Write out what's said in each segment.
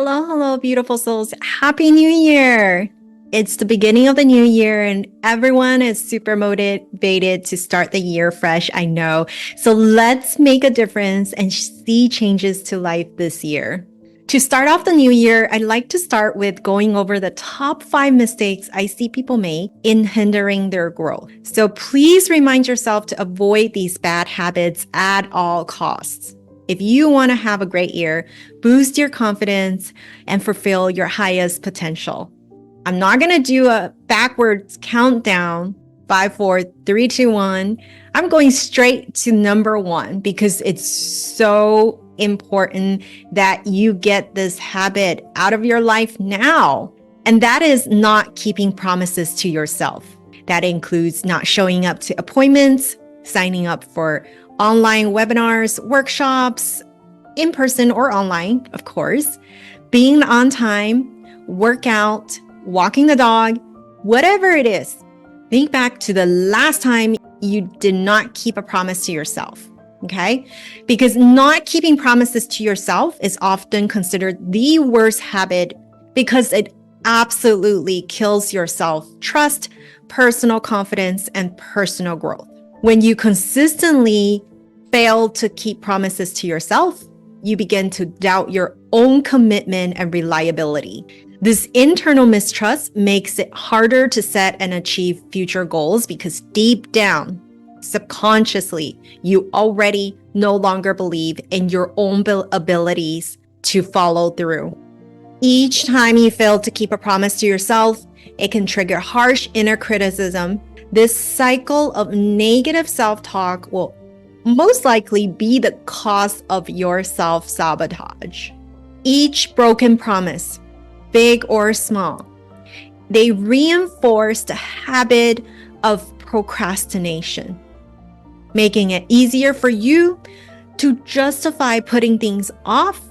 Hello, hello, beautiful souls. Happy New Year! It's the beginning of the new year and everyone is super motivated to start the year fresh, I know. So let's make a difference and see changes to life this year. To start off the new year, I'd like to start with going over the top 5 mistakes I see people make in hindering their growth. So please remind yourself to avoid these bad habits at all costs. If you want to have a great year, boost your confidence and fulfill your highest potential. I'm not going to do a backwards countdown, 5, 4, 3, 2, 1. I'm going straight to number 1 because it's so important that you get this habit out of your life now. And that is not keeping promises to yourself. That includes not showing up to appointments, signing up for online webinars, workshops, in person or online, of course, being on time, workout, walking the dog, whatever it is. Think back to the last time you did not keep a promise to yourself, okay? Because not keeping promises to yourself is often considered the worst habit because it absolutely kills your self-trust, personal confidence, and personal growth. When you consistently fail to keep promises to yourself, you begin to doubt your own commitment and reliability. This internal mistrust makes it harder to set and achieve future goals because deep down, subconsciously, you already no longer believe in your own abilities to follow through. Each time you fail to keep a promise to yourself, it can trigger harsh inner criticism. This cycle of negative self-talk will most likely be the cause of your self-sabotage. Each broken promise, big or small, they reinforce the habit of procrastination, making it easier for you to justify putting things off,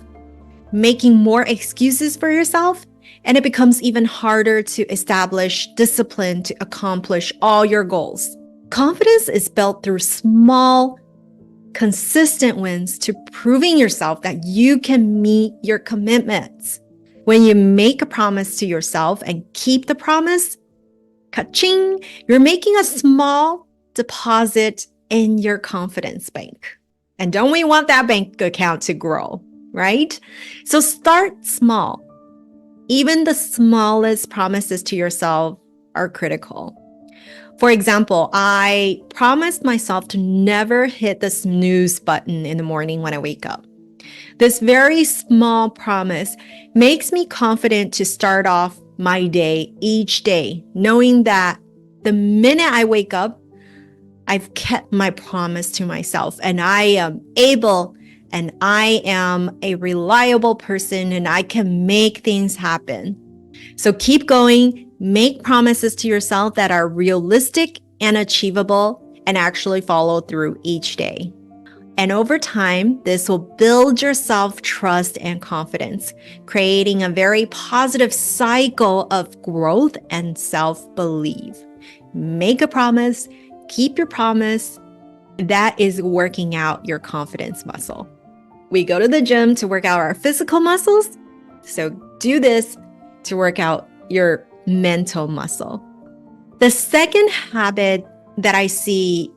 making more excuses for yourself, and it becomes even harder to establish discipline to accomplish all your goals. Confidence is built through small, consistent wins to proving yourself that you can meet your commitments. When you make a promise to yourself and keep the promise, ka-ching, you're making a small deposit in your confidence bank. And don't we want that bank account to grow, right? So start small. Even the smallest promises to yourself are critical. For example, I promised myself to never hit the snooze button in the morning when I wake up. This very small promise makes me confident to start off my day each day, knowing that the minute I wake up, I've kept my promise to myself and I am able and I am a reliable person and I can make things happen. So keep going. Make promises to yourself that are realistic and achievable and actually follow through each day. And over time, this will build your self-trust and confidence, creating a very positive cycle of growth and self-belief. Make a promise, keep your promise. That is working out your confidence muscle. We go to the gym to work out our physical muscles, so do this to work out your mental muscle. The second habit that I see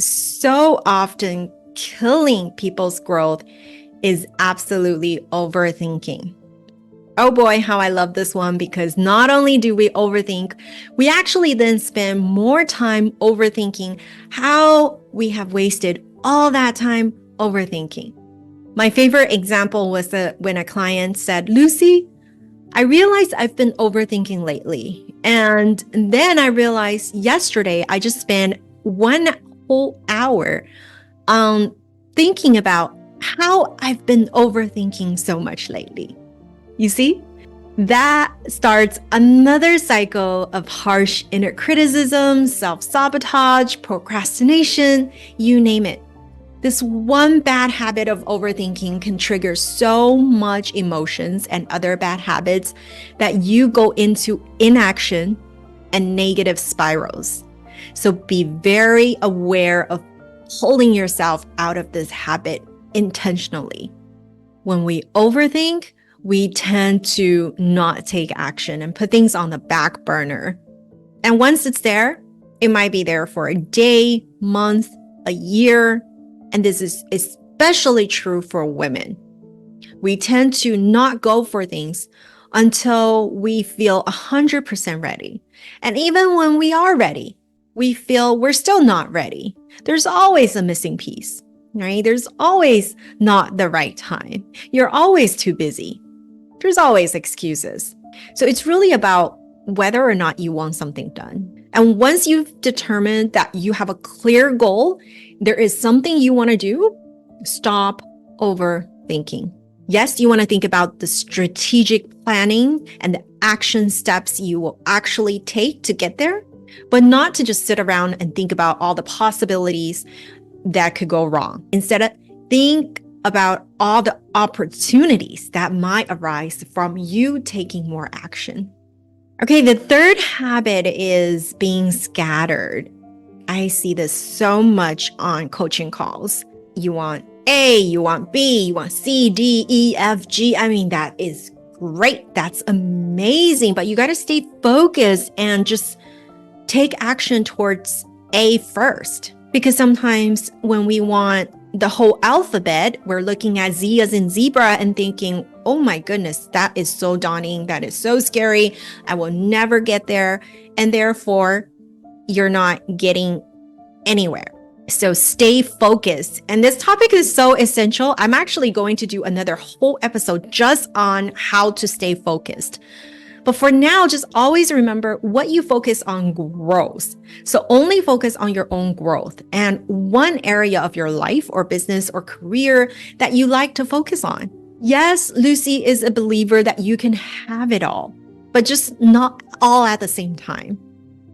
so often killing people's growth is absolutely overthinking. Oh boy, how I love this one because not only do we overthink, we actually then spend more time overthinking how we have wasted all that time overthinking. My favorite example was when a client said, "Lucy, I realized I've been overthinking lately. And then I realized yesterday I just spent 1 whole hour thinking about how I've been overthinking so much lately." You see? That starts another cycle of harsh inner criticism, self-sabotage, procrastination, you name it. This one bad habit of overthinking can trigger so much emotions and other bad habits that you go into inaction and negative spirals. So be very aware of pulling yourself out of this habit intentionally. When we overthink, we tend to not take action and put things on the back burner. And once it's there, it might be there for a day, month, a year. And this is especially true for women. We tend to not go for things until we feel 100% ready. And even when we are ready, we feel we're still not ready. There's always a missing piece, right? There's always not the right time. You're always too busy. There's always excuses. So it's really about whether or not you want something done. And once you've determined that you have a clear goal, there is something you want to do, stop overthinking. Yes, you want to think about the strategic planning and the action steps you will actually take to get there, but not to just sit around and think about all the possibilities that could go wrong. Instead, think about all the opportunities that might arise from you taking more action. Okay, the third habit is being scattered. I see this so much on coaching calls. You want A, you want B, you want C, D, E, F, G. I mean, that is great. That's amazing. But you got to stay focused and just take action towards A first. Because sometimes when we want the whole alphabet, we're looking at Z as in zebra and thinking, oh my goodness, that is so daunting. That is so scary. I will never get there. And therefore, you're not getting anywhere. So stay focused. And this topic is so essential. I'm actually going to do another whole episode just on how to stay focused. But for now, just always remember what you focus on grows. So only focus on your own growth and one area of your life or business or career that you like to focus on. Yes, Lucy is a believer that you can have it all, but just not all at the same time.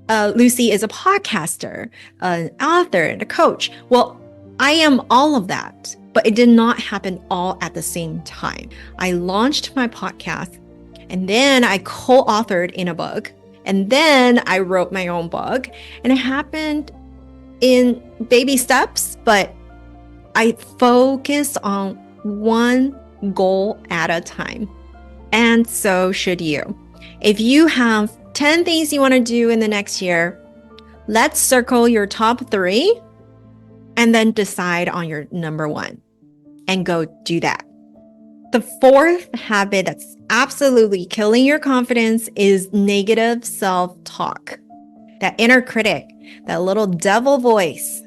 Lucy is a podcaster, an author, and a coach. Well, I am all of that, but it did not happen all at the same time. I launched my podcast, and then I co-authored in a book, and then I wrote my own book, and it happened in baby steps, but I focused on one goal at a time. And so should you. If you have 10 things you want to do in the next year, let's circle your top 3 and then decide on your number 1 and go do that. The fourth habit that's absolutely killing your confidence is negative self-talk. That inner critic, that little devil voice.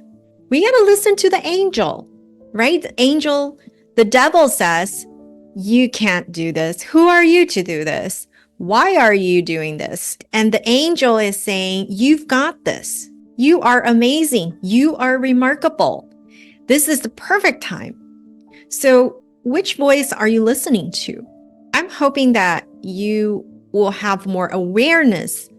We got to listen to the angel, right? The devil says, you can't do this. Who are you to do this? Why are you doing this? And the angel is saying, you've got this. You are amazing. You are remarkable. This is the perfect time. So which voice are you listening to? I'm hoping that you will have more awareness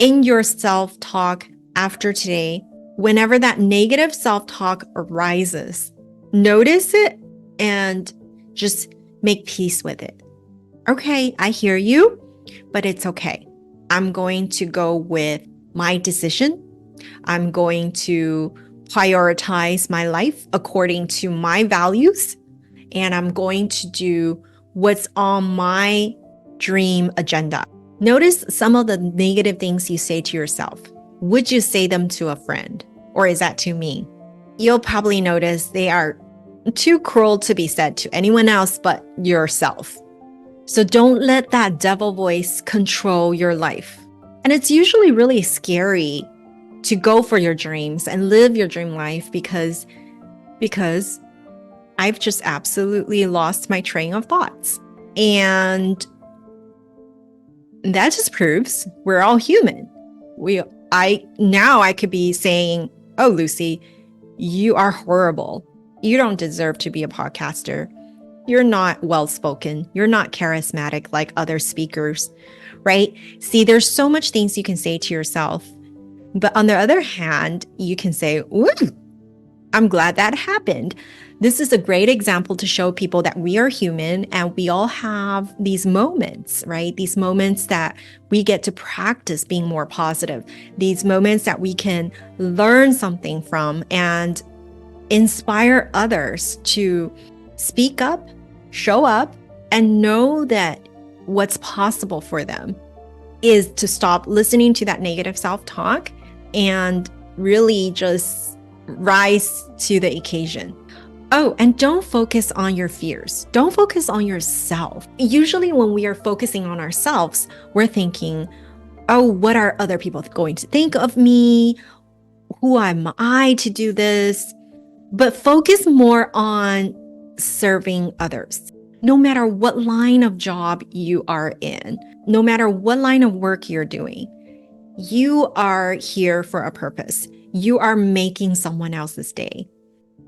in your self-talk after today. Whenever that negative self-talk arises, notice it and just make peace with it. Okay, I hear you, but it's okay. I'm going to go with my decision. I'm going to prioritize my life according to my values. And I'm going to do what's on my dream agenda. Notice some of the negative things you say to yourself. Would you say them to a friend? Or is that too mean? You'll probably notice they are too cruel to be said to anyone else but yourself. So don't let that devil voice control your life. And it's usually really scary to go for your dreams and live your dream life because I've just absolutely lost my train of thoughts. And that just proves we're all human. I could be saying, oh, Lucy, you are horrible. You don't deserve to be a podcaster. You're not well-spoken. You're not charismatic like other speakers, right? See, there's so much things you can say to yourself. But on the other hand, you can say, ooh, I'm glad that happened. This is a great example to show people that we are human and we all have these moments, right? These moments that we get to practice being more positive. These moments that we can learn something from and inspire others to speak up, show up, and know that what's possible for them is to stop listening to that negative self-talk and really just rise to the occasion. Oh, and don't focus on your fears. Don't focus on yourself. Usually when we are focusing on ourselves, we're thinking, oh, what are other people going to think of me? Who am I to do this? But focus more on serving others. No matter what line of job you are in, no matter what line of work you're doing, you are here for a purpose. You are making someone else's day.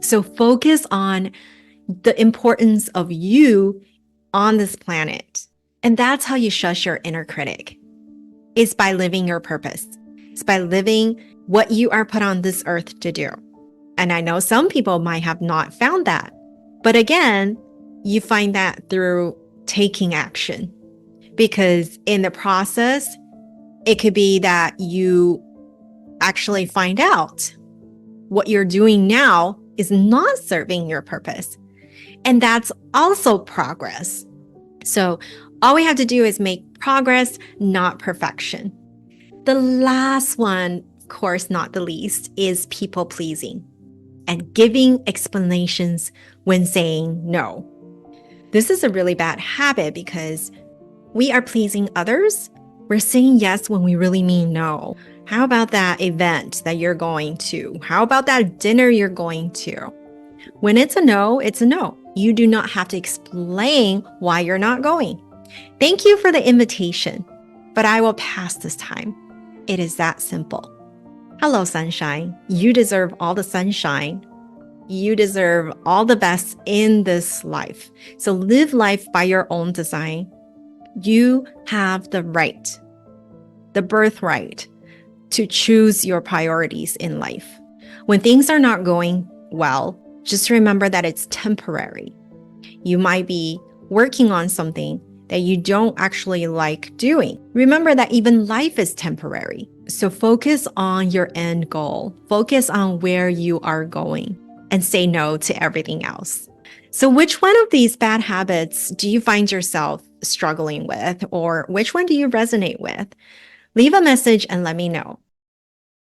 So focus on the importance of you on this planet. And that's how you shush your inner critic. It's by living your purpose. It's by living what you are put on this earth to do. And I know some people might have not found that. But again, you find that through taking action. Because in the process, it could be that you actually find out what you're doing now is not serving your purpose. And that's also progress. So all we have to do is make progress, not perfection. The last one, of course, not the least, is people pleasing and giving explanations when saying no. This is a really bad habit because we are pleasing others. We're saying yes when we really mean no. How about that event that you're going to? How about that dinner you're going to? When it's a no, it's a no. You do not have to explain why you're not going. Thank you for the invitation, but I will pass this time. It is that simple. Hello, sunshine. You deserve all the sunshine. You deserve all the best in this life. So live life by your own design. You have the right, the birthright, to choose your priorities in life. When things are not going well, just remember that it's temporary. You might be working on something that you don't actually like doing. Remember that even life is temporary. So focus on your end goal. Focus on where you are going and say no to everything else. So which one of these bad habits do you find yourself struggling with, or which one do you resonate with? Leave a message and let me know.